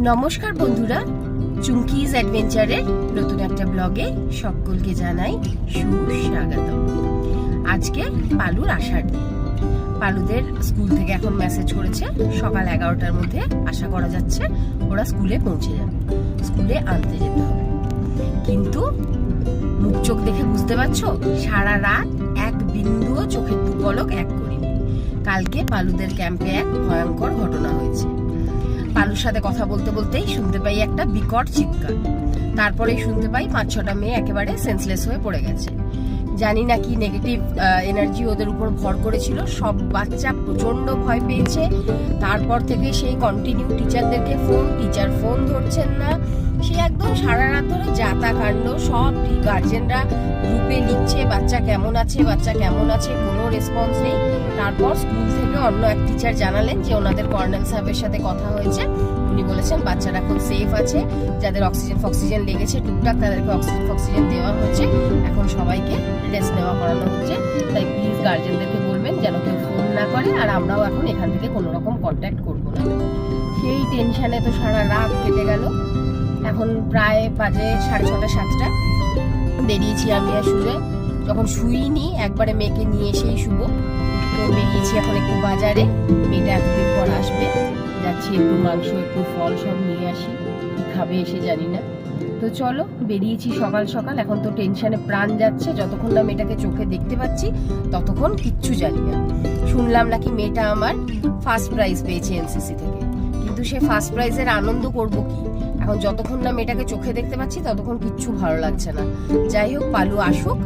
নমস্কার বন্ধুরা, চুমকিজ অ্যাডভেঞ্চারের নতুন একটা ব্লগে সকলকে জানাই সুস্বাগত। আজকে পালুর আসার দিন। পালুদের স্কুল থেকে এখন মেসেজ করেছে সকাল 11টার মধ্যে আশা করা যাচ্ছে ওরা স্কুলে পৌঁছে যাবে, স্কুলে আনতে যেতে হবে। কিন্তু মুখ চোখ দেখে বুঝতে পারছো সারা রাত এক বিন্দুও চোখের দু পলক এক করিনি। কালকে পালুদের ক্যাম্পে এক ভয়ঙ্কর ঘটনা হয়েছে। পালুর সাথে কথা বলতে বলতেই শুনতে পাই একটা বিকট চিৎকার। তারপরেই শুনতে পাই 5-6টা মেয়ে একেবারে সেন্সলেস হয়ে পড়ে গেছে। জানি না কি নেগেটিভ এনার্জি ওদের উপর ভর করেছিল, সব বাচ্চা প্রচন্ড ভয় পেয়েছে। তারপর থেকে সেই কন্টিনিউ টিচারদেরকে ফোন, টিচার ফোন ধরছেন না। সে একদম সারা রাত ধরে যাতা কাণ্ড, সব গার্জেনরা গ্রুপে লিখছে বাচ্চা কেমন আছে, বাচ্চা কেমন আছে, কোনো রেসপন্স নেই। তারপর স্কুল থেকে অন্য এক টিচার জানালেন যে ওনাদের কর্নেল সাহেবের সাথে কথা হয়েছে। উনি বলেছেন বাচ্চারা খুব সেফ আছে, যাদের অক্সিজেন লেগেছে টুকটাক তাদেরকে অক্সিজেন দেওয়া হয়েছে, এখন সবাইকে রেস্ট নেওয়া করানো হচ্ছে। তাই প্লিজ গার্জেনদেরকে বলবেন যেন কেউ ফোন না করে, আর আমরাও এখন এখান থেকে কোনো রকম কন্ট্যাক্ট করবো না। সেই টেনশনে তো সারা রাত কেটে গেল। এখন প্রায় বাজে 6:30-7টা। বেরিয়েছি আমি আর শুয়ে, যখন শুইনি একবারে মেয়েকে নিয়ে এসেই শুবো। তো বেরিয়েছি এখন একটু বাজারে, মেয়েটা এতদিন পর আসবে, যাচ্ছি একটু মাংস একটু ফল সব নিয়ে আসি, কি খাবে এসে জানি না। তো চলো বেরিয়েছি সকাল সকাল। এখন তো টেনশনে প্রাণ যাচ্ছে, যতক্ষণ না মেয়েটাকে চোখে দেখতে পাচ্ছি ততক্ষণ কিচ্ছু জানি না। শুনলাম নাকি মেয়েটা আমার ফার্স্ট প্রাইজ পেয়েছে এনসিসি থেকে, কিন্তু সে ফার্স্ট প্রাইজের আনন্দ করবো কি, এখন যতক্ষণ না মেয়েটাকে চোখে দেখতে পাচ্ছি ততক্ষণ কিচ্ছু ভালো লাগছে না। যাই হোক, পালু আসুক,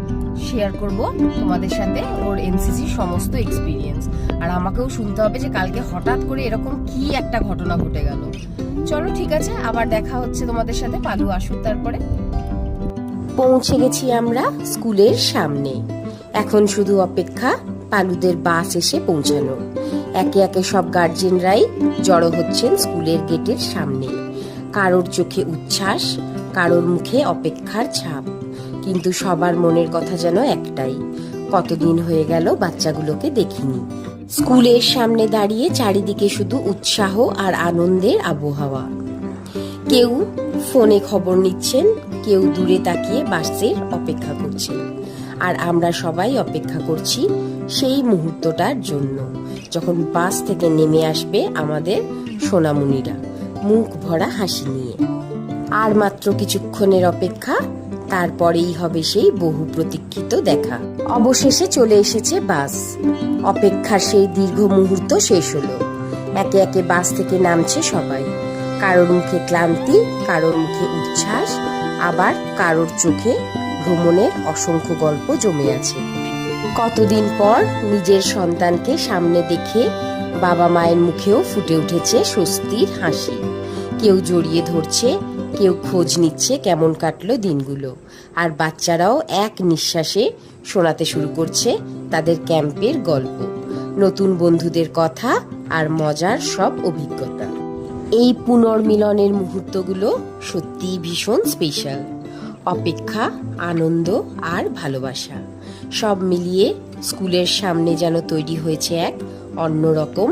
শেয়ার করব তোমাদের সাথে ওর এনসিসি সমস্ত এক্সপিরিয়েন্স। আর আমাকেও শুনতে হবে যে কালকে হঠাৎ করে এরকম কি একটা ঘটনা ঘটে গেল। চলো ঠিক আছে, আবার দেখা হচ্ছে তোমাদের সাথে, পালু আসুক তারপরে। পৌঁছে গেছি আমরা স্কুলের সামনে। এখন শুধু অপেক্ষা পালুদের বাস এসে পৌঁছানো। একে একে সব গার্জেনরাই জড়ো হচ্ছেন স্কুলের গেটের সামনে। কারোর চোখে উচ্ছ্বাস, কারোর মুখে অপেক্ষার ছাপ, কিন্তু সবার মনের কথা যেন একটাই, কতদিন হয়ে গেল বাচ্চাগুলোকে দেখিনি। স্কুলের সামনে দাঁড়িয়ে চারিদিকে শুধু উৎসাহ আর আনন্দের আবহাওয়া। কেউ ফোনে খবর নিচ্ছেন, কেউ দূরে তাকিয়ে বাসের অপেক্ষা করছেন, আর আমরা সবাই অপেক্ষা করছি সেই মুহূর্তটার জন্য, যখন বাস থেকে নেমে আসবে আমাদের সোনামণিরা মুখ ভরা হাসি নিয়ে। আর মাত্র কিছুক্ষণের অপেক্ষা, তারপরেই হবে সেই বহু প্রতীক্ষিত দেখা। অবশেষে চলে এসেছে বাস। অপেক্ষার সেই দীর্ঘ মুহূর্ত শেষ হলো। একে একে বাস থেকে নামছে সবাই। কারোর মুখে ক্লান্তি, কারোর মুখে উচ্ছ্বাস, আবার কারোর চোখে ভ্রমণের অসংখ্য গল্প জমে আছে। কতদিন পর নিজের সন্তানকে সামনে দেখে বাবা মায়ের মুখেও ফুটে উঠেছে স্বস্তির হাসি। কেউ জড়িয়ে ধরছে, কেউ খোঁজ নিচ্ছে কেমন কাটলো দিনগুলো, আর বাচ্চারাও এক নিঃশ্বাসে শোনাতে শুরু করছে তাদের ক্যাম্পের গল্প, নতুন বন্ধুদের কথা আর মজার সব অভিজ্ঞতা। এই পুনর্মিলনের মুহূর্তগুলো সত্যিই ভীষণ স্পেশাল। অপেক্ষা, আনন্দ আর ভালোবাসা সব মিলিয়ে স্কুলের সামনে যেন তৈরি হয়েছে এক অন্যরকম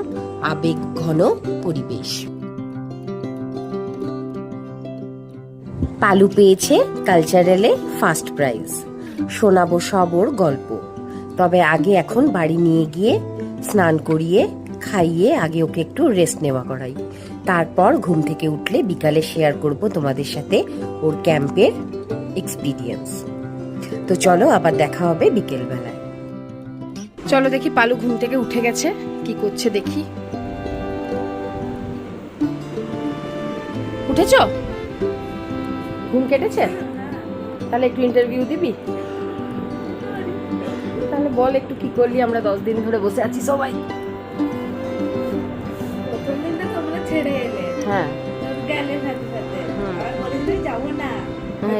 আবেগঘন পরিবেশ। পালু পেয়েছে কালচারালে ফার্স্ট প্রাইজ, শোনাবো সব ওর গল্প। তবে আগে এখন বাড়ি নিয়ে গিয়ে স্নান করিয়ে খাইয়ে আগে ওকে একটু রেস্ট নেওয়া করাই, তারপর ঘুম থেকে উঠলে বিকালে শেয়ার করব তোমাদের সাথে ওর ক্যাম্পের এক্সপিরিয়েন্স। তো চলো আবার দেখা হবে বিকেল বেলায়। চলো দেখি পালু ঘুম থেকে উঠে গেছে, কি করছে দেখি। উঠেছ? ঘুম কেটেছে? তাহলে একটু ইন্টারভিউ দিবি? তাহলে বল একটু কি করলি, আমরা 10 দিন ধরে বসে আছি সবাই। প্রথম দিনটা তোমরা ছেড়ে এলে, হ্যাঁ গেলে সাথে সাথে, আর বলে যাবো না,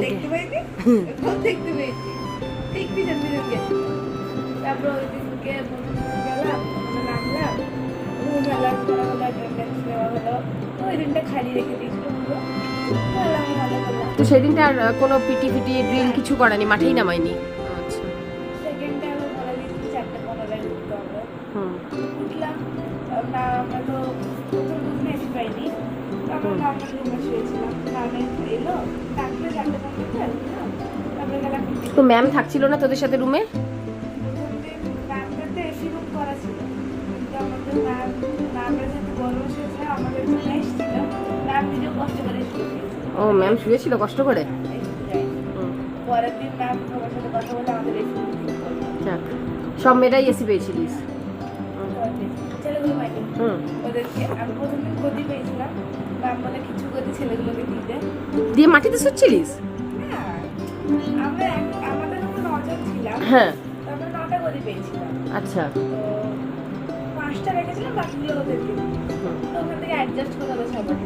দেখতে পাইনি, দেখতে পেয়েছি, ঠিক পিছন পিছন গেছি। তারপর ওই দিনকে গেলাম, নামলাম, ঘুম এলাম, অ্যাটেন্ডেন্স নেওয়া হলো। ওই দিনটা খালি রেখে দিয়েছিল পুরো। তো সেদিনটা আর কোনো পিটি ড্রিল কিছু করানি, মাঠেই নামাইনি? আচ্ছা, সেকেন্ডে আমরা বলা দিয়েছি 4:15 উঠতে হবে। উঠলাম না, আমরা তো প্রথম দিনে এসে পাইনি, আমরা আমার রুমে শুয়েছিলাম, ম্যামে এলো, তারপরে 4:15 তারপরে গেলাম। তো ম্যাম থাকছিল না তোদের সাথে রুমে? ম্যামটাতে এসি রুম করা ছিল, কিন্তু আমাদের ম্যামরা যেহেতু গরমে শুয়েছিল আমাদের জন্য এসেছিল, ম্যাম নিজেও কষ্ট করে শুয়েছিল। ও ম্যাম শুয়েছিল কষ্ট করে? পরের দিন ম্যাম সবার সাথে কথা বলে আমাদের এসি রুম ঠিক করলো। যাক, সব মেয়েরাই এসি পেয়েছিলিস? ছেলেগুলো পাইনি, ওদেরকে আমি প্রথম দিন গদি পেয়েছিলাম, ম্যাম বলে কিছু গদি ছেলেগুলোকে দিতে। দিয়ে মাটিতে শুচ্ছিলিস? হ্যাঁ, আমাদের উপর 9 জন ছিলাম, হ্যাঁ। তারপরে 9টা গদি পেয়েছিলাম। আচ্ছা। তো 5টা রেখেছিলাম, বাকিগুলো ওদেরকে তো ওখান থেকে অ্যাডজাস্ট করে ওরা সবার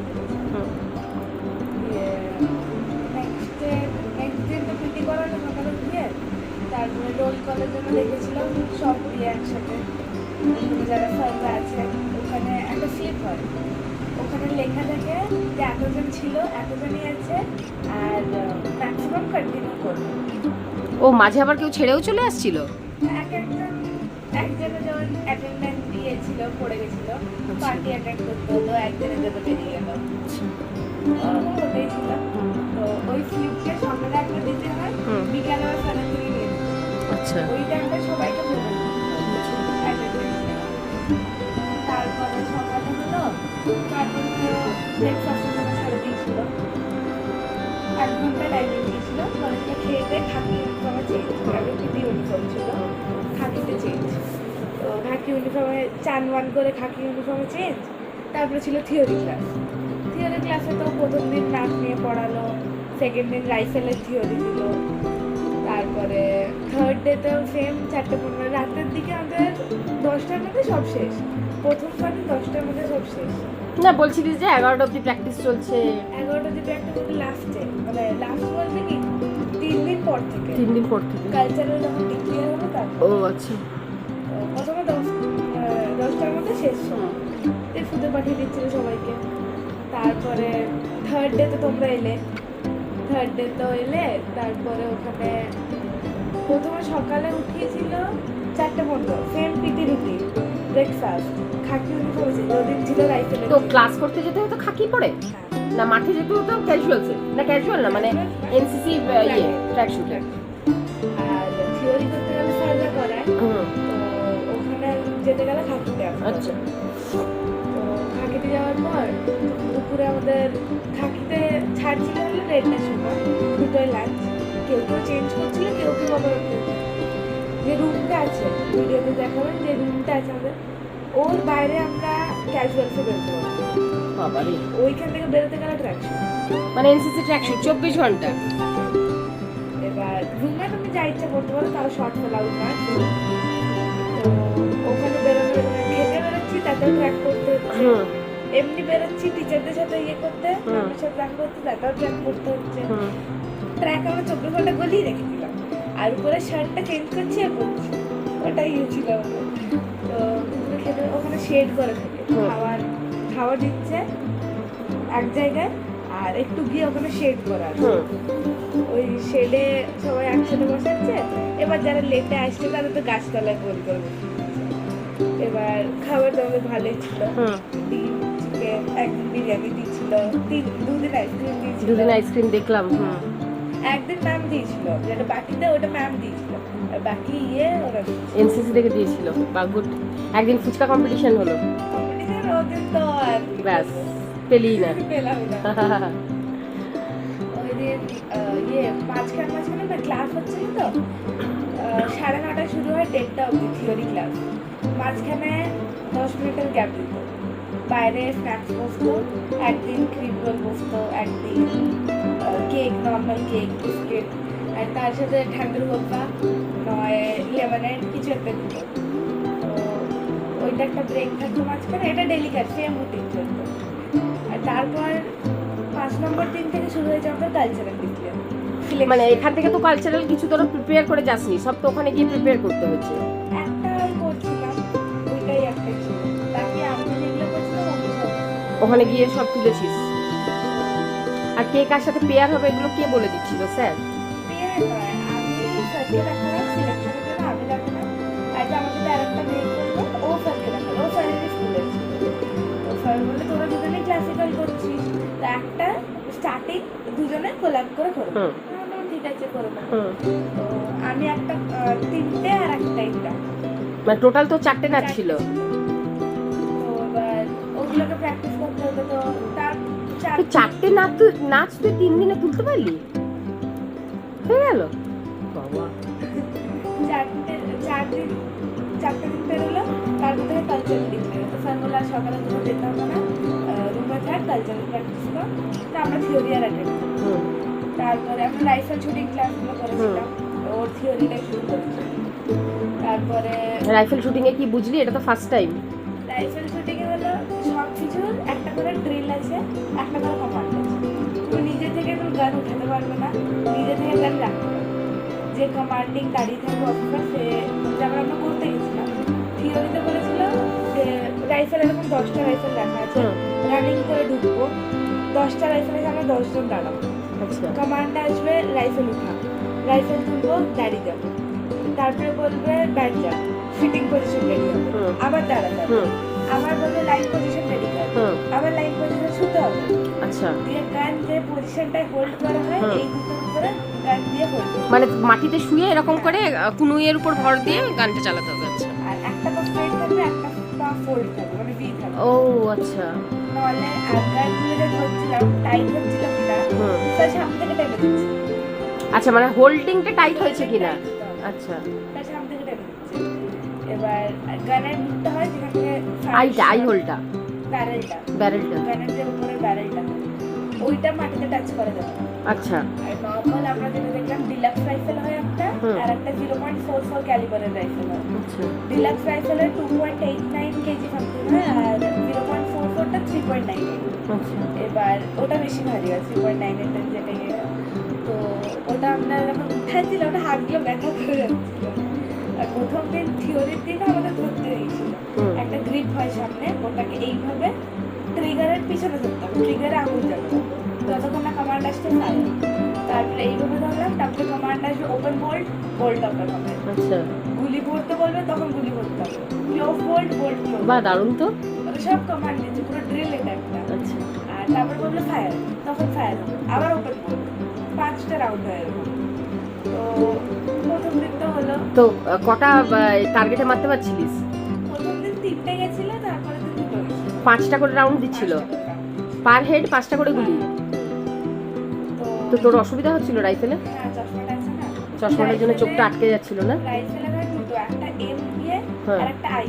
নেক্সট দিন তো পিটি করানো সকালে উঠিয়ে, তারপরে রোল কলের জন্য রেখেছিলাম সব দিয়ে একসাথে। ওখানে যারা স্যাররা আছে ওখানে একটা স্লিপ হয়, ওখানে লেখা থাকে যে এতজন ছিল, এতজনই আছে, আর ম্যাক্সিমাম কন্টিনিউ করবে। ও মাঝে আবার কেউ ছেড়েও চলে আসছিল? একজনের যেমন অ্যাটেন্ডেন্স দিয়েছিল, পড়ে গেছিল, পার্টি অ্যাটেন্ড করতে হতো, একজনের জন্য বেরিয়ে গেল, ওরকম ওটাই ছিল। তো ওই স্লিপটা সকালে একটা দিতে হয়, বিকালে আবার সাড়ে থেকে নিয়ে যেতে হয়। আচ্ছা। ওই টাইমটা সবাইকে বলে তারপরে সকালে হলো, তারপরে ব্রেকফাস্টের জন্য ছেড়ে দিয়েছিল, 1 ঘন্টা টাইমিং দিয়েছিল, কলেজটা খেয়ে দিয়ে খাকি ইউনিফর্মে চেঞ্জ, আগে পিটি ইউনিফর্ম ছিল, খাকিতে চেঞ্জ। তো খাকি ইউনিফর্মে চান করে খাকি ইউনিফর্মে চেঞ্জ। তারপরে ছিল থিওরি ক্লাস। থিওরি ক্লাসে তো প্রথম দিন ম্যাথ নিয়ে পড়ালো, সেকেন্ড দিন রাইফেলের থিওরি দিল, তারপরে থার্ড ডেতেও সেম 4:15 রাতের দিকে আমাদের 10টার মধ্যে সব শেষ। প্রথম পার্টি 10টার মধ্যে সব শেষ। না বলছিলিস যে 11টা অবধি প্র্যাকটিস চলছে? 11টা দিকে একটা করে লাস্টে, মানে লাস্ট বলতে কি 3 দিন পর থেকে, 3 দিন পর থেকে কালচারাল যখন ডিক্লেয়ার হলো তারপর। ও আচ্ছা। প্রথমে 10টার মধ্যে শেষ, ফুটে পাঠিয়ে দিচ্ছিল সবাইকে। তারপরে থার্ড ডে তো তোমরা এলে, থার্ড ডে তো এলে, তারপরে ওখানে প্রথমে সকালে উঠিয়েছিল 4:15 সেম পিটি রুটি, ব্রেকফাস্ট, খাকি ইউনিফর্ম ছিল, ওদিন ছিল রাইফেলের। তো ক্লাস করতে যেতে হতো খাকি পরে, না মাঠে যেতে হতো ক্যাজুয়ালসে? না ক্যাজুয়াল না, মানে এনসিসি ট্র্যাক শুটে। আর থিওরি করতে গেলে স্যাররা করায়, তো ওখানে যেতে গেলে খাকিতে আসতো। আচ্ছা। তো খাকিতে যাওয়ার পর দুপুরে আমাদের খাকিতে ছাড়ছিল হলো 1:30টার সময়, 2টোয় লাঞ্চ। কেউ চেঞ্জ করছিল, কেউ আবার যে রুমটা আছে, ভিডিওতে দেখাবেন যে রুমটা আছে আমাদের, ওর বাইরে আমরা ক্যাজুয়ালসে বেরোতে পারবো। বাবারে, ওইখান থেকে বেরোতে গেলে ট্র্যাক শুট, মানে এনসিসি ট্র্যাক শুট 24 ঘন্টা। এবার রুমে তুমি যা ইচ্ছা করতে পারো, তাও শর্ট ফেলাউট না। তো ওখানে বেরোতে খেতে বেরোচ্ছি, তাতেও ট্র্যাক করতে হচ্ছে, এমনি বেরোচ্ছি টিচারদের সাথে ইয়ে করতে, আমার সাথে ট্র্যাক করতে, তাতেও ট্র্যাক করতে হচ্ছে। ট্র্যাক আমরা 24 ঘন্টা গলিয়ে রেখেছিলাম, আর উপরে শার্টটা চেঞ্জ করছি আর করছি, ওটাই ইয়ে ছিল আমাদের। তো খেতে ওখানে শেড করে থাকে, খাওয়া দিচ্ছে এক জায়গায়, আর একটু গিয়ে ওখানে শেড করা আছে, ওই শেডে সবাই একসাথে বসাচ্ছে। এবার যারা লেটে আসছে তাদের তো গাছতলায় গোল করে বসে। এবার খাবার দাবার ভালোই ছিল, ডিম, চিকেন, একদিন বিরিয়ানি দিচ্ছিল, 2 দিন আইসক্রিম দিয়েছিল। 2 দিন আইসক্রিম দেখলাম। একদিন ম্যাম দিয়েছিল, যেটা বাকিতে ওটা ম্যাম দিয়েছিল, আর বাকি ওরা এনসিসি থেকে দিয়েছিল। বা গুড। একদিন ফুচকা কম্পিটিশন হলো, কম্পিটিশন ওদের তো আর ব্যাস পেলি না। পেলাম না। ওই দিন মাঝখানে ক্লাস হচ্ছিল তো, 9:30 শুরু হয়, 1:30 অবধি থিওরি ক্লাস। মাঝখানে 10 মিনিটের গ্যাপ দিত, বাইরে স্ন্যাক্স বসতো, একদিন ক্রিম রোল বসতো, একদিন কেক, নর্মাল কেক, বিস্কিট, আর তার সাথে ঠান্ডার গোল্পা নয় লেমনের কিছু একটা দিত। তো ওইটা একটা ব্রেক থাকতো মাঝখানে, এটা ডেলি কাজ, সেম রুটিন চলতো। আর তারপর 5 নম্বর দিন থেকে শুরু হয়েছে আমাদের কালচারাল ডিক্লেয়ার। মানে এখান থেকে তো কালচারাল কিছু তোরা প্রিপেয়ার করে যাসনি, সব তো ওখানে গিয়ে প্রিপেয়ার করতে হচ্ছে। একটা করছিলাম, ওইটাই একটাই ছিল, বাকি আমি যেগুলো করছিলাম ওখানে গিয়ে সব তুলেছিস। আর কে কার সাথে পেয়ার হবে এগুলো কে বলে দিচ্ছিল? স্যার? পেয়ার নয়, আমি স্যারকে দেখালাম সিলেকশনের জন্য, আমি দেখালাম, আর যে আমার সাথে আরেকটা মেয়ে করলো, ও স্যারকে দেখালো, ও স্যারেরই স্কুলের ছিল। তো স্যার বললে তোরা দুজনেই ক্লাসিক্যাল করছিস, তা একটা স্টার্টিং দুজনে কোলাপ করে করবো। ঠিক আছে করবো। তো আমি একটা 3টে আর একটা এটা মানে টোটাল তো 4টে নাচ ছিল। তো এবার ওগুলোকে প্র্যাকটিস করতে হতো। তো তার তো 4টে নাচ তুই 3 দিনে তুলতে পারলি? হয়ে গেল বাবা। 4 দিন পেরোলো। তার ভিতরে কালচারাল দিন পেরো। তো স্যার বললো সকালে তুমি যেতে হবে না, রুমে থাক, কালচারাল প্র্যাকটিস কর। তো আমরা থিওরি আর অ্যাটেন্ড করি। তারপরে আমরা রাইফেল শুটিং ক্লাসগুলো করেছিলাম, ওর থিওরিটাই শুরু করেছি। তারপরে রাইফেল শুটিং এ কি বুঝলি? এটা তো ফার্স্ট টাইম। রাইফেল শুটিং এ হলো সব কিছুর একটা করে ড্রিল আছে, একটা করে কমান্ড আছে। তুমি নিজে থেকে কোনো গান উঠাতে পারবে না, নিজে থেকে গান রাখতে পারবে। যে কমান্ডিং দাঁড়িয়ে থাকবে অফিসার, সে যেমন আমরা করতে গেছিলাম থিওরিতে বলেছিল যে রাইফেল এরকম 10টা রাইফেল রাখা আছে, রানিং করে ঢুকবো, 10টা রাইফেলের সামনে 10 জন দাঁড়াবো। কমান্ড আসবে রাইফেল উঠা, রাইফেল তুলবো, দাঁড়িয়ে যাবো। তারপরে বলবে ব্যাট যা, ফিটিং পজিশন রেডি হবে, আবার দাঁড়াতে হবে, আবার বলবে লাইন পজিশন রেডি কর, আবার লাইন পজিশন শুতে হবে। আচ্ছা, দিয়ে গান যে পজিশনটায় হোল্ড করা হয় এই দুটোর উপরে গান দিয়ে হোল্ড, মানে মাটিতে শুয়ে এরকম করে কুনুইয়ের উপর ভর দিয়ে গানটা চালাতে হবে। আচ্ছা, আর একটা পা স্ট্রেট থাকবে, একটা পা ফোল্ড থাকবে, মানে ভি থাকবে। ও আচ্ছা। নাহলে গানগুলো যে ধরছিলাম টাইট হচ্ছিল কিনা তার সামনে থেকে টেনে দিচ্ছি। আচ্ছা, মানে হোল্ডিংটা টাইট হয়েছে কিনা। আচ্ছা, তার সামনে থেকে টেনে দিচ্ছি। এবার গানের মুখটা হয় যেখান থেকে আই হোলটা, ব্যারেলটা গানের যে উপরে ব্যারেলটা ওইটা মাটিতে টাচ করে দেবে। আচ্ছা, আর নরমাল আমরা যেটা দেখলাম ডিলাক্স রাইফেল হয় একটা, আর একটা 0.44 ক্যালিবারের রাইফেল হয়। আচ্ছা, ডিলাক্স রাইফেলের 2.89 কেজি সামথিং হয়, আর 0.44টা 3.98। আচ্ছা। এবার ওটা বেশি ভারী হয়, 3.98 যেটা তো ওটা আমরা যখন উঠাচ্ছিলাম ওটা হাতগুলো ব্যথা করে যাচ্ছিল। আর প্রথম দিন থিওরির দিন আমাদের ধরতে হয়েছিল, একটা গ্রিপ হয় সামনে, ওটাকে এইভাবে ট্রিগারের পিছনে ধরতে হবে, ট্রিগারে আঙুল যাবে যতক্ষণ না কমান্ড আসতে পারে। তারপরে এইভাবে ধরলাম, তারপরে কমান্ড আসবে ওপেন বোল্ট ওপেন হবে। আচ্ছা, গুলি ভরতে বলবে তখন গুলি ভরতে হবে, ক্লোজ বোল্ট ক্লোজ। বাহ, দারুণ তো। সব কমান্ড দিচ্ছে, পুরো ড্রিল এটা একটা। আচ্ছা, আর তারপর বললো ফায়ার, তখন ফায়ার হবে, আবার ওপেন বোল্ট, 5টা রাউন্ড হয় এরকম। তো প্রথম দিন তো হলো। তো কটা টার্গেটে মারতে পারছিলিস? প্রথম দিন 3টে গেছিল, তারপরে দিন 2টো গেছিল। 5টা করে রাউন্ড দিচ্ছিল, পার হেড 5টা করে গুলি। তো তোর অসুবিধা হচ্ছিল রাইফেলে? হ্যাঁ, চশমাটা আছে না, চশমাটার জন্য চোখটা আটকে যাচ্ছিল না? রাইফেলে হয় দুটো, একটা এম দিয়ে আর একটা আই।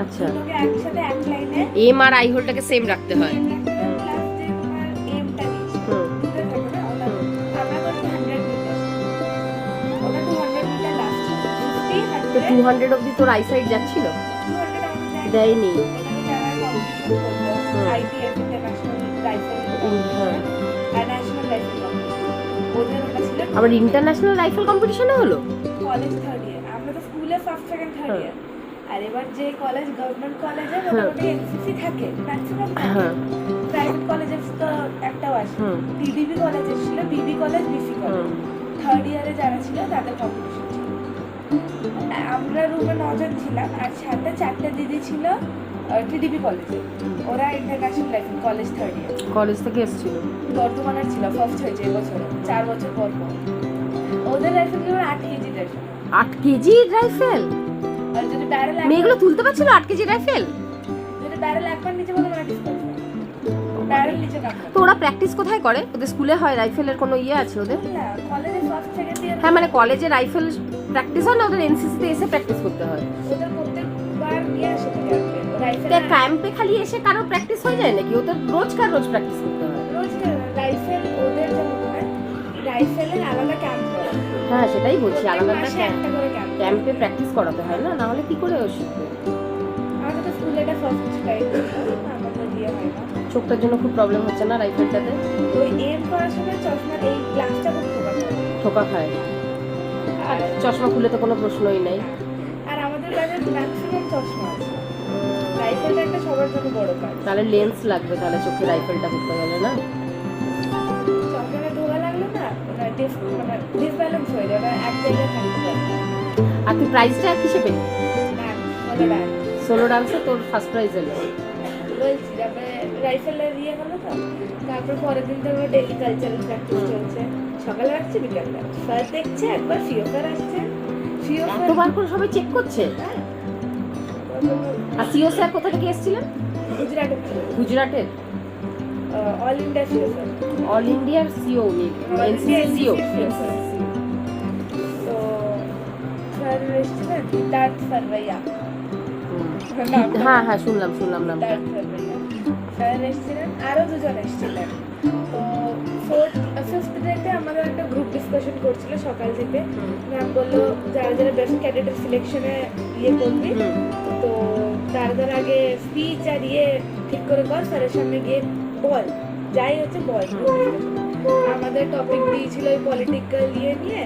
আচ্ছা, দুটোকে একসাথে এক লাইনে এম আর আই হোলটাকে সেম রাখতে হয়। প্লাস যে তোমার এমটা দিচ্ছি দুটো থাকে না, ওটা আমরা করছি 100 মিটার, ওটা 200 মিটার লাস্ট 50 তো 200 অবধি তোর আইসাইট যাচ্ছিল? 200 আমাদের দেয়নি। আইটিএফ ইন্টারন্যাশনাল রাইফেল আর ন্যাশনাল রাইফেল ওদের ওটা ছিল। আবার ইন্টারন্যাশনাল রাইফেল কম্পিটিশনও হলো? কলেজ 3rd ইয়ার, আমরা তো স্কুলে ফার্স্ট সেকেন্ড 3rd ইয়ার। আর এবার যে কলেজ গভর্নমেন্ট কলেজে মোটামুটি এনসিসি থাকে ম্যাক্সিমাম, প্রাইভেট কলেজে তো একটাও আসে। টিডিবি কলেজ ছিল, বিবি কলেজ, বিসি কলেজ, 3rd ইয়ারে যারা ছিল তাদের কম্পিটিশন ছিল। আমরা রুমে 9 জন ছিলাম, আর সাথে 4টে দিদি ছিল টিডিবি কলেজে, ওরা ইন্টারন্যাশনাল রাইফেল কলেজ 3rd ইয়ার। কলেজ থেকে এসেছিল? বর্ধমানের ছিল, ফার্স্ট হয়েছে এবছরে 4 বছর পর পর। ওদের রাইফেল ছিল 8 কেজি রাইফেল। 8 KG rifle? আর যদি ব্যারেল মেয়েগুলো তুলতে পারছিল 8 কেজি রাইফেল? যদি ব্যারেল একবার নিচে বলে মানে ডিসকাউন্ট ব্যারেল নিচে কাট। তো ওরা প্র্যাকটিস কোথায় করে? ওদের স্কুলে হয় রাইফেলের কোনো ইয়ে আছে ওদের? না, কলেজে ফার্স্ট সেকেন্ড ইয়ার। হ্যাঁ, মানে কলেজে রাইফেল প্র্যাকটিস হয় না, ওদের এনসিসি তে এসে প্র্যাকটিস করতে হয়? ওদের প্রত্যেকবার নিয়ে আসে রাইফেল। তে ক্যাম্পে খালি এসে কারো প্র্যাকটিস হয়ে যায় নাকি? ওদের রোজ প্র্যাকটিস করতে হয়? রোজ রাইফেল ওদের যেমন হয় রাইফেলের আলাদা ক্যাম্প হয়। হ্যাঁ, সেটাই বলছি, আলাদা একটা করে ক্যাম্প, ক্যাম্পে প্র্যাকটিস করাতে হয় না, না হলে কি করে ও শিখবে? আমাদের তো স্কুলে এটা ফার্স্ট টাইম, আমাদের দিয়ে হয় না। চোখটার জন্য খুব প্রবলেম হচ্ছে না রাইফেলটাতে? ওই এম করার সময় চশমার এই গ্লাসটা খুব ঠোকা খায়, আর চশমা খুলে তো কোনো প্রশ্নই নাই। আর আমাদের কাছে ম্যাক্সিমাম চশমা আছে, রাইফেলটা একটা সবার জন্য বড় কাজ। তাহলে লেন্স লাগবে তাহলে চোখে রাইফেলটা করতে গেলে না? চশমাটা ধোয়া লাগলো না, ওটা ডিসব্যালেন্স হয়ে যায়, ওটা এক জায়গায় থাকতে পারে। আর তুই প্রাইজটা কিসে পেলি? Solo dance. সোলো ডান্সে তোর ফার্স্ট প্রাইজ এলো? বলছি তারপরে রাইফেলের ইয়ে হলো তো, তারপর পরের দিন তো আমার ডেইলি কালচারাল প্র্যাকটিস চলছে, সকালে আসছে বিকালে ফার্স্ট দেখছে, একবার ফিওফার আসছে, ফিওফার এতবার করে সবাই চেক করছে। আর সিও স্যার কোথা থেকে এসেছিলেন? গুজরাটের ছিল, গুজরাটের অল ইন্ডিয়া ফিওফার, অল ইন্ডিয়ার সিও সিও। তো স্যার এসেছিলেন সিদ্ধার্থ সারভাইয়া, হ্যাঁ হ্যাঁ শুনলাম নামটা। সিদ্ধার্থ সারভাইয়া স্যার এসেছিলেন, আরো দুজন এসেছিলেন। তো ফিফথ ডেতে আমাদের একটা গ্রুপ ডিসকাশন করছিল সকাল থেকে। ম্যাম বললো যারা যারা বেস্ট ক্যাডেটের সিলেকশনে ইয়ে করবি, তো তার আগে স্পিচ আর ইয়ে ঠিক করে কর, স্যারের সামনে গিয়ে বল, যাই হচ্ছে বল। আমাদের টপিক দিয়েছিল ওই পলিটিক্যাল ইয়ে নিয়ে,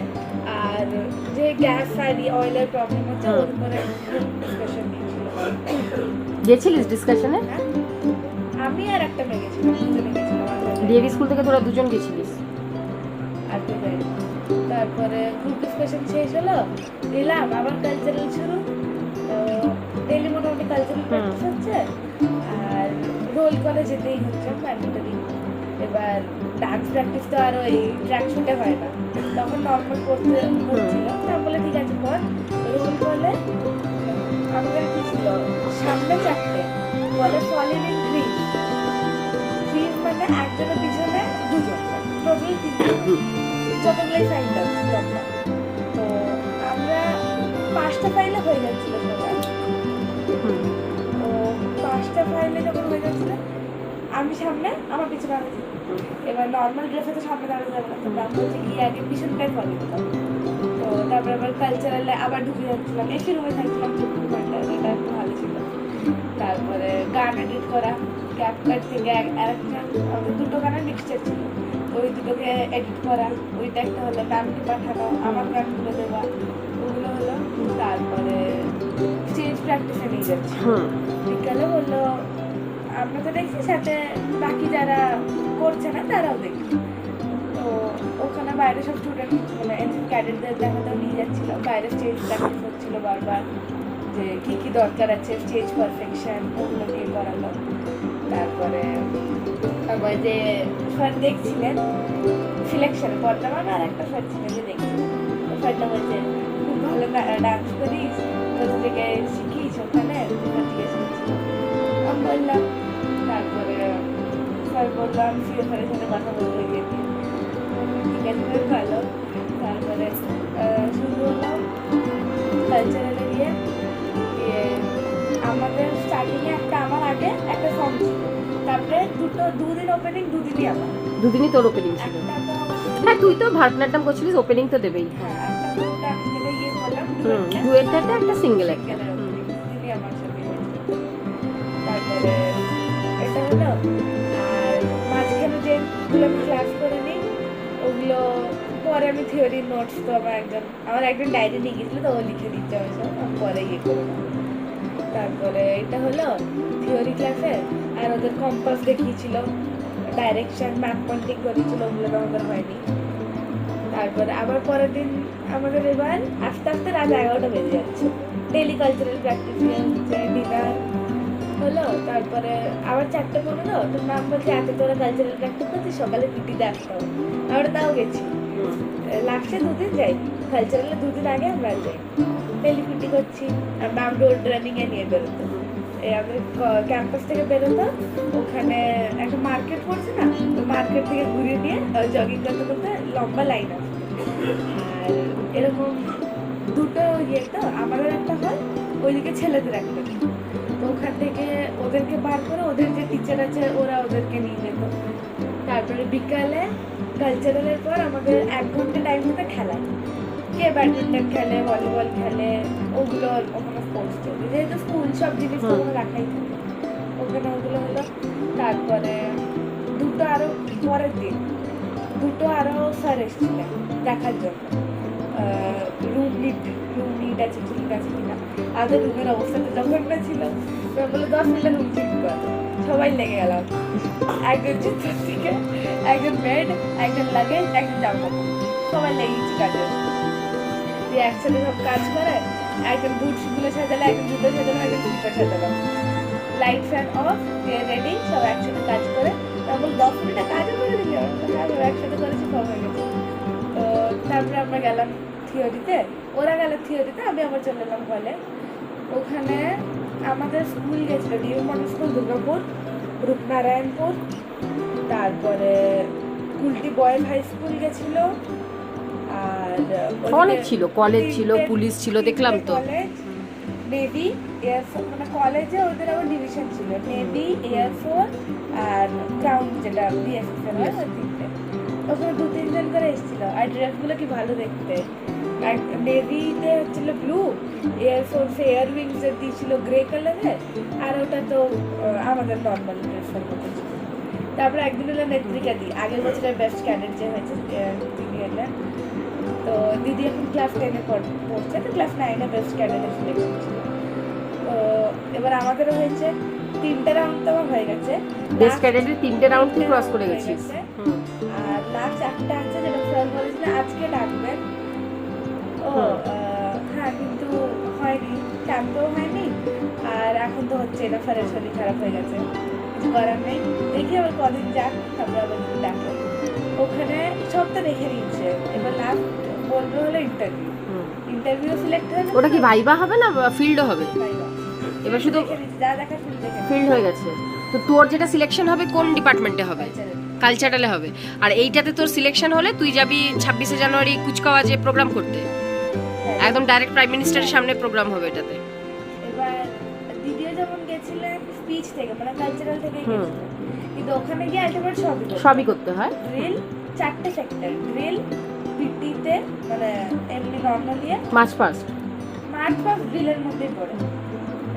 আর যে গ্যাস আর অয়েলের প্রবলেম হচ্ছে ওর উপরে ডিসকাশন দিয়েছিল। গেছিলিস ডিসকাশনে? আমি আর একটা মেয়ে গেছিলাম, দুজনে গেছিলাম। ডিএভি স্কুল থেকে তোরা দুজন গেছিলিস? আর তো যাই। তারপরে গ্রুপ ডিসকাশন শেষ হলো, এলাম আবার কালচারাল শুরু। ডেইলি মোটামুটি কালচারাল প্র্যাকটিস হচ্ছে, আর রোল করে যেতেই হচ্ছে ম্যান্ডেটরি। এবার ডান্স প্র্যাকটিস তো আর ওই ট্র্যাক শুটে হয় না, তখন নর্মাল করতে হচ্ছিল। তা বলে ঠিক আছে পর রোল করলে আমাদের কি ছিল, সামনে 4টে বলে ফলিং ইন গ্রিন, গ্রিন মানে একজনের পিছনে দুজন, টোটাল 3জন, যতগুলোই ফাইল লম্বা। তো আমরা 5টা ফাইলে হয়ে যাচ্ছিল সবাই। তো 5টা ফাইলে যখন হয়ে যাচ্ছিল, আমি সামনে, আমার পিছনে আমি। এবার নর্মাল ড্রেসে তো সামনে দাঁড়াতে যাবে না, তো ম্যাম বলছে গিয়ে আগে পিছনটাই ফলো করতাম। তো তারপরে আবার কালচারালে আবার ঢুকে যাচ্ছিলাম, এসে রুমে থাকছিলাম 2 ঘন্টা, এটা একটু ভালো ছিল। তারপরে গান এডিট করা, ক্যাপকাট থেকে আরেকটা, আমাদের 2টো গানের মিক্সচার ছিল, তো ওই 2টোকে এডিট করা, ওইটা একটা হলো। ম্যামকে পাঠানো, আমার গানগুলো দেওয়া, ওগুলো হলো। তারপরে স্টেজ প্র্যাকটিসে নিয়ে যাচ্ছি। বিকালে বললো আমরা তো দেখছি, সাথে বাকি যারা করছে না তারাও দেখছি। তো ওখানে বাইরে সব স্টুডেন্ট মানে ক্যাডেটদের দেখাতেও নিয়ে যাচ্ছিল, বাইরে স্টেজ প্র্যাকটিস হচ্ছিল বারবার, যে কী কী দরকার আছে স্টেজ পারফেকশন, ওগুলো নিয়ে করালো। তারপরে আবার যে স্যার দেখছিলেন সিলেকশনে, পর্দা মানে আর একটা স্যার ছিলেন যে দেখছিলেন, স্যারটা বলছে খুব ভালো ডান্স করিস, কোথা থেকে শিখিস, ওখানে জিজ্ঞেস করছিল। আমি বললাম, তারপরে স্যার বললাম সিওফারের সাথে কথা বলতে গিয়ে, ঠিক আছে ভালো। তারপরে শুরু হলাম কালচারালে গিয়ে। আমাদের স্টার্টিংয়ে একটা আমার আগে একটা সং ছিল, তারপরে 2দিন ওপেনিং, 2দিনই আমার, 2দিনই তোর ওপেনিং ছিল। হ্যাঁ তুই তো ভারতনাট্যম করছিলিস, ওপেনিং তো দেবেই। হ্যাঁ একটা যেটা ইয়ে করলাম ডুয়েটটা একটা সিঙ্গেল একটা। দিনই আমার সাথে হয়েছিল। তারপরে এটা হলো, আর মাঝখানে যেগুলো আমি ক্লাস করে নিই ওগুলো পরে আমি থিওরির নোটস, তো আমার একজন ডায়েরি নিয়ে গেছিলো, তো ও লিখে দিচ্ছে আমি সব, আমি পরে ইয়ে করে নেবো। তারপরে এটা হলো থিওরি ক্লাসে, আর ওদের কম্পাস দেখিয়েছিল, ডাইরেকশন ম্যাপ পয়েন্টিং করেছিল, ওগুলো তো আমাদের হয়নি। তারপরে আবার পরের দিন আমাদের এবার আস্তে আস্তে রাত 11টা বেজে যাচ্ছে, ডেইলি কালচারাল প্র্যাকটিস হচ্ছে, ডিনার হলো। তারপরে আবার 4:15, তো ম্যাম বলছে এত তোরা কালচারাল প্র্যাকটিস করছিস, সকালে পিটিতে আসতে হবে। আমরা তাও গেছি, লাস্টে 2দিন যাই, কালচারালে 2দিন আগে আমরা যাই, ডেইলি পিটি করছি। আর ম্যাম রোড রানিংয়ে নিয়ে বেরোতো, আমাদের ক্যাম্পাস থেকে বেরোতো, ওখানে একটা মার্কেট পড়ছে না, তো মার্কেট থেকে ঘুরিয়ে নিয়ে জগিং করতে করতে লম্বা লাইন আছে। আর এরকম 2টো ইয়ে, তো আমাদের একটা হয়, ওইদিকে ছেলেদের একটা, তো ওখান থেকে ওদেরকে বার করে ওদের যে টিচার আছে ওরা ওদেরকে নিয়ে যেত। তারপরে বিকালে কালচারালের পর আমাদের 1 ঘন্টা টাইম হতে খেলায়, কে ব্যাডমিন্টন খেলে, ভলিবল খেলে, ওগুলো ওখানে স্পোর্টস চলছে, যেহেতু স্কুল সব জিনিস তো ওখানে রাখাই থাকে, ওখানে ওগুলো হলো। তারপরে 2টো আরও পরের দিন 2টো আরও স্যার এসেছিলেন দেখার জন্য, রুম নিট আছে ঠিক আছে কিনা। আমাদের রুমের অবস্থা তো জঘন্য ছিল, বলে 10 মিনিটে রুম ঠিক কর, সবাই লেগে গেলাম, একজন জুতোর থেকে, একজন বেড, একজন লাগেজ, একজন জামা, সবাই লেগে গেছি কাজে। দিয়ে একসাথে সব কাজ করে, একজন বুটসগুলো সাজালো, একজন জুতো সাজালো, একজন স্লিপার সাজালো, লাইট ফ্যান অফ, রেডি, সব একসাথে কাজ করে তারপর 10 মিনিটে কাজও করে দিল। হ্যাঁ, একসাথে করেছি, কম হয়ে গেছে। তো তারপরে আমরা গেলাম থিওরিতে, ওরা গেল থিওরিতে, আমি আবার চলে এলাম হলে। ওখানে আমাদের স্কুল গেছিল, ডিউ মডেল স্কুল দুর্গাপুর, রূপনারায়ণপুর, তারপরে কুলটি বয়েজ হাই স্কুল গেছিল, আর অনেক ছিল, কলেজ ছিল, পুলিশ ছিল, দেখলাম তো। কলেজ, নেভি, এয়ারফোর্স, মানে কলেজে ওদের আবার ডিভিশন ছিল, নেভি, এয়ারফোর্স আর গ্রাউন্ড, যেটা বিএসএফ এর হয়, ওই তিনটে। ওখানে 2-3 জন করে এসেছিল, আর ড্রেসগুলো কি ভালো দেখতে। নেভিতে হচ্ছিল ব্লু, এয়ারফোর্সে এয়ার উইংস এর দিয়েছিল গ্রে কালারের, আর ওটা তো আমাদের নর্মাল ড্রেসের মতো ছিল। তারপরে একদিন হলো নেত্রিকা দি, আগের বছরের বেস্ট ক্যাডেট যে হয়েছে তিনি এলেন। তো দিদি এখন ক্লাস 10-এ পড়ছে, তো ক্লাস 9-এ বেস্ট ক্যাডেটের সিলেকশন ছিল। তো এবার আমাদেরও হয়েছে, 3টে রাউন্ড তো হয়ে গেছে, বেস্ট ক্যাডেটের 3টে রাউন্ড তুই ক্রস করে গেছিস। আর লাস্ট একটা আছে যেটা স্যার বলেছিল আজকে ডাকবেন। ও হ্যাঁ, কিন্তু হয়নি, ক্যাম্পেও হয়নি, আর এখন তো হচ্ছে এটা, ফেরের শরীর খারাপ হয়ে গেছে, কিছু করার নেই। দেখি আবার কদিন যাক, তারপরে আবার ডাকো। ওখানে সব তো রেখে দিচ্ছে, এবার লাস্ট বলবে হলো ইন্টারভিউ সিলেক্ট হয়ে, ওটা কি ভাইবা হবে না ফিল্ডও হবে? এবার শুধু যা দেখা ফিল্ড হয়ে গেছে। তো তোর যেটা সিলেকশন হবে কোন ডিপার্টমেন্টে হবে? কালচারালে হবে। আর এইটাতে তোর সিলেকশন হলে তুই যাবি 26শে জানুয়ারি কুচকাওয়াজে প্রোগ্রাম করতে, একদম ডাইরেক্ট প্রাইম মিনিস্টারের সামনে প্রোগ্রাম হবে এটাতে। এবার দিদিও যেমন গেছিলেন স্পিচ থেকে, মানে কালচারাল থেকে গেছিলেন, কিন্তু ওখানে গিয়ে আলটিমেট সবই করতে হয়। ড্রিল 4টে সেক্টর, ড্রিল, পিটিতে মানে এমনি নর্মালি মার্চ পাস্ট ড্রিলের মধ্যেই পড়ে,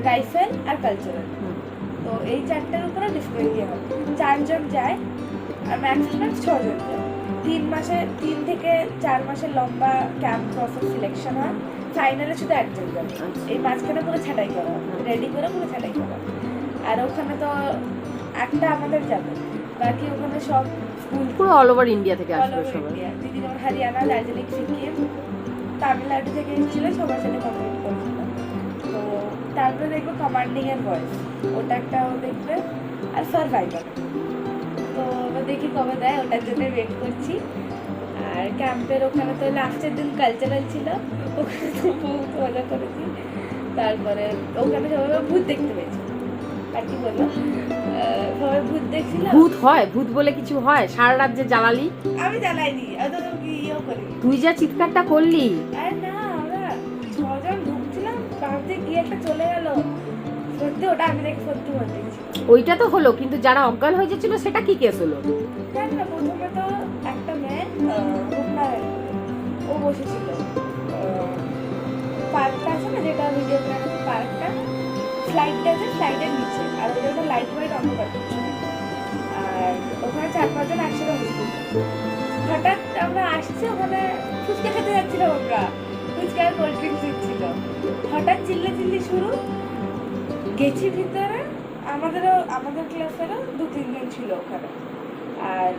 রাইফেল আর কালচারাল। তো এই 4টার উপরে ডিসপ্লে দিয়ে হবে। 4 জন যায়, আর ম্যাক্সিমাম 6 জন যায়। 3 থেকে 4 মাসের লম্বা ক্যাম্প প্রসেস সিলেকশন হয়, ফাইনালে শুধু 1 জন যাবে। এই মাঝখানে পুরো ছাঁটাই করা, রেডি করে পুরো ছাঁটাই করা। আর ওখানে তো একটা আমাদের যাবে, বাকি ওখানে সব স্কুল পুরো অল ওভার ইন্ডিয়া থেকে আসবে সবাই। দিদি যেমন হরিয়ানা, দার্জিলিং, সিকিম, তামিলনাড়ু থেকে এসেছিল, সবার সাথে কমিউনিকেট করেছিল। তো তারপরে দেখবো কমান্ডিং এর ভয়েস, ওটা একটাও দেখবে, আর সার্ভাইভার। তো এবার দেখি কবে দেয়, ওটার জন্য ওয়েট করছি। আর ক্যাম্পের ওখানে তো লাস্টের দিন কালচারাল ছিল, ওখানে তো বহুত মজা করেছি। তারপরে ওখানে সবাই ভূত দেখতে পেয়েছি, আর কি বলবো, সবাই ভূত দেখছিল। ভূত হয়? ভূত বলে কিছু হয়? সারা রাত যে জ্বালালি। আমি জ্বালাইনি, অত ইয়েও করি। তুই যা চিৎকারটা করলি! আরে না, আমরা 6 জন ঢুকছিলাম, ভাবতে কি একটা চলে গেল, সত্যি ওটা আমি দেখে সত্যি বলতে গেছি। ওইটা তো হলো, কিন্তু যারা অজ্ঞান হয়ে যাচ্ছিল সেটা কি কেস হলো? জান না, প্রথমে তো একটা মেয়ে ও বসেছিল, পার্কটা আছে না, যেটা ভিডিও করে পার্কটা, স্লাইডটা আছে, স্লাইডের নিচে, আর ওটা একটা লাইট ওয়াইট অন্ধকার করছে। আর ওখানে 4-5 জন একসাথে বসেছিল। হঠাৎ আমরা আসছি, ওখানে ফুচকা খেতে যাচ্ছিলাম, আমরা ফুচকা আর কোল্ড ড্রিঙ্কস দিচ্ছিল। হঠাৎ চিল্লি শুরু, গেছি ভিতরে, আমাদের ক্লাসেরও 2-3 জন ছিল ওখানে, আর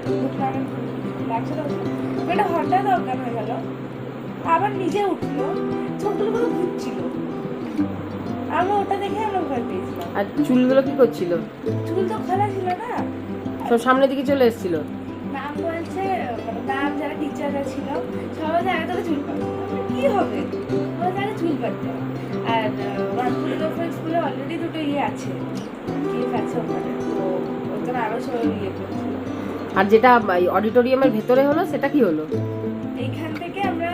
এটা হঠাৎ অজ্ঞান হয়ে গেল, আবার নিজে উঠলো, চোখগুলো পুরো ঘুরছিল। আমরা ওটা দেখে আমরা ভয় পেয়েছিলাম। আর চুলগুলো কি করছিল? চুল তো খোলা ছিল না, সব সামনের দিকে চলে এসেছিল। নাম বলছে, নাম যারা টিচাররা ছিল সবাই জায়গা থেকে চুল কাটবে, কি হবে ওরা জায়গায় চুল কাটতে। আর স্কুলে অলরেডি 2টো আছে, কেস আছে ওখানে, তো ওখানে আরো সবাই করছিল। আর যেটা অডিটোরিয়ামের ভেতরে হলো সেটা কি হলো? এইখান থেকে আমরা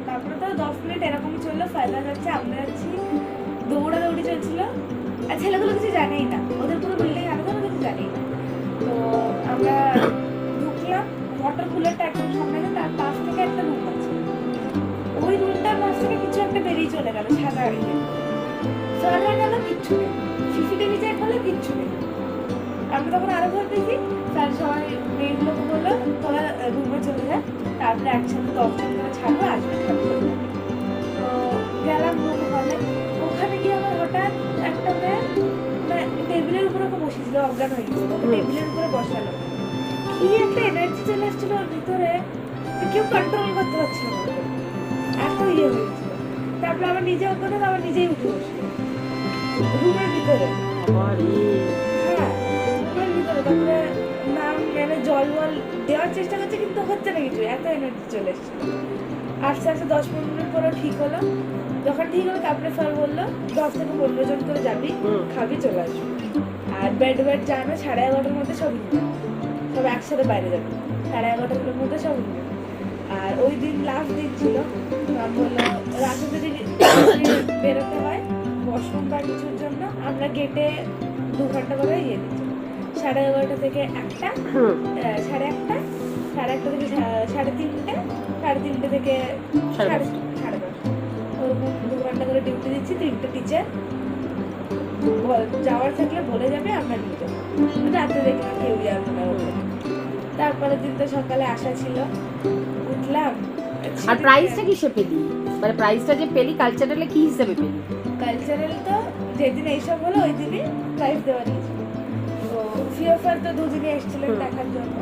তারপরে তো 10 মিনিট এরকমই চললো, ফায়দা যাচ্ছে, আমরা যাচ্ছি, দৌড়াদৌড়ি চলছিল। আর ছেলেগুলো কিছু জানেই না, ওদের পুরো বিল্ডিং আলাদা, কিছু জানেই না। তো আমরা ঢুকলাম, ওয়াটার কুলারটা একদম সামনে, তার পাশ থেকে একটা রুম আছে, ওই রুমটার পাশ থেকে কিছু একটা বেরিয়ে চলে গেল, সাদা স্যার হয়ে গেল, কিচ্ছু নেই, সিসিটিভি চেক হলে কিচ্ছু নেই। আমরা তখন আরো ভয় পেয়েছি, স্যার সবাই মেয়েগুলোকে বললো তোরা রুমে চলে যা, তারপরে একসাথে 10 জন করে ছাড়বো, আসবে থাকবে। তো গেলাম রুমে, হলে ওখানে গিয়ে আমার হঠাৎ একটা মেয়ে টেবিলের উপরে বসেছিল, অজ্ঞান হয়ে গেছিল, টেবিলের উপরে বসালো, কি একটা এনার্জি চলে আসছিল ওর ভিতরে, কেউ কন্ট্রোল করতে পারছিল না, এত হয়েছিল। তারপরে আবার নিজে অজ্ঞান হয়ে আবার নিজেই উঠে বসলো রুমের ভিতরে, হ্যাঁ রুমের ভিতরে। তারপরে নাম মানে জল বল দেওয়ার চেষ্টা করছে কিন্তু হচ্ছে না কিছু, এত এনার্জি চলে এসেছিল। আস্তে আস্তে 10-15 মিনিট পরে ঠিক হলো। যখন ঠিক হলো তারপরে স্যার বললো 10 থেকে 15 জন করে যাবি, খাবি, চলে আসবি। আর বেড যায় না, 11:30টার মধ্যে সব সব একসাথে বাইরে যাবে, 11:30টার মধ্যে সব। আর ওই দিন লাস্ট দিন ছিল, ম্যাম বললো রাতে যদি বেরোতে হয় ওয়াশরুম বা কিছুর জন্য, আমরা গেটে 2 ঘন্টা করে ইয়ে দিচ্ছি, 11:30 থেকে 1টা, 1:30, 1:30 থেকে 3:30, 3:30 থেকে 10:30, ওরকম 2 ঘন্টা করে ডিউটি দিচ্ছি। 3টে টিচার যাওয়ার থাকলে বলে যাবে, আমরা নিয়ে যাবো। রাতে দেখলাম কেউ যাবে না। তারপরের দিন তো সকালে আসা ছিল, উঠলাম। আর প্রাইসটা কিসে পেলি? মানে প্রাইসটা যে পেলি কালচারালে কি হিসেবে পেলি? কালচারাল তো যেদিন এইসব হলো ওই দিনই প্রাইজ দেওয়া নিয়েছিল। তো ফিওফার তো 2 দিনই এসেছিলেন দেখার জন্য।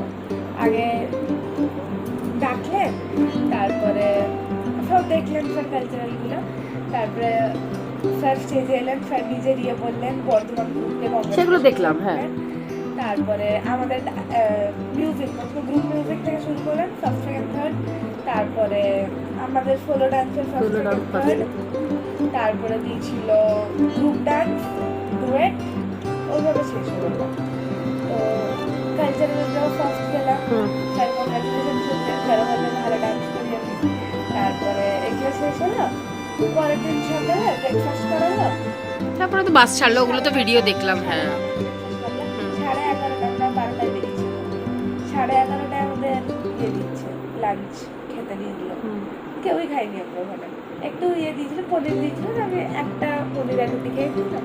আগে ডাকলেন, তারপরে সব দেখলেন স্যার কালচারালগুলো। তারপরে স্যার স্টেজে এলেন, স্যার নিজে দিয়ে বললেন বর্ধমান গ্রুপকে সেগুলো দেখলাম। হ্যাঁ, তারপরে আমাদের মিউজিক, গ্রুপ মিউজিক থেকে শুরু করলেন, ফার্স্ট সেকেন্ড থার্ড। তারপরে আমাদের সোলো ডান্সের ফার্স্ট সেকেন্ড থার্ড। তারপরে দিয়েছিল গ্রুপ ডান্স, ডুয়েট, ওইভাবে শেষ হলো। তো কালচারালটাও ফার্স্ট গেলাম, স্যার কংগ্রাচুলেশন করলেন, স্যারও বললেন ভালো ডান্স করি আমি। তারপরে এগুলো শেষ হলো। পরের দিন সকালে ব্রেকফাস্ট করালো, তারপরে তো বাস ছাড়লো, ওগুলো তো ভিডিও দেখলাম। হ্যাঁ, 11:30 আমরা 12টায় বেরিয়েছি। 11:30টায় আমাদের ইয়ে দিচ্ছে, লাঞ্চ খেতে নিয়ে দিল। কেউই খাইনি আমরা ওখানে। একটু ইয়ে দিয়েছিল, পনির দিয়েছিল, আমি একটা পনির আর রুটি খেয়েছিলাম,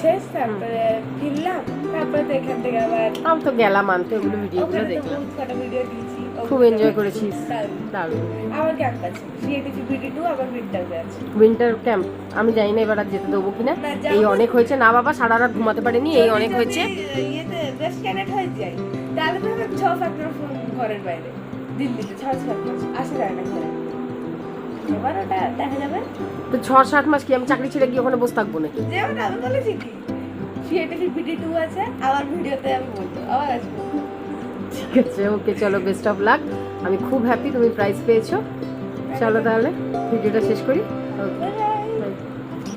শেষ। তারপরে ফিরলাম। তারপরে তো এখান থেকে আবার আমি তো গেলাম আনতে, ওগুলো ভিডিওগুলো দেখলাম। ভিডিও দিয়েছি, খুব এনজয় করেছিস। দারুণ। আবার ক্যাম্প আছে, CATV-PD2 আবার উইন্টারে আছে। উইন্টার ক্যাম্প আমি জানি না এবার আর যেতে দেবো কিনা। এই অনেক হয়েছে না বাবা, সারা রাত ঘুমাতে পারিনি, এই অনেক হয়েছে। ইয়েতে ওয়েস্ট ক্যানেট হয়ে যায়, তাহলে তো 6-7 মাস ঘরের বাইরে, দিল্লিতে 6-7 মাস আসা যায় না ঘরে। এবার ওটা দেখা যাবে। তো 6-7 মাস কি আমি চাকরি ছেড়ে গিয়ে ওখানে বসে থাকবো নাকি? যেমন আমি বলেছি কি CATV-PD2 আছে, আবার ভিডিওতে আমি বলবো, আবার আসবো। ঠিক আছে, ওকে, চলো, বেস্ট অফ লাক। আমি খুব হ্যাপি তুমি প্রাইজ পেয়েছো। চলো তাহলে ভিডিওটা শেষ করি।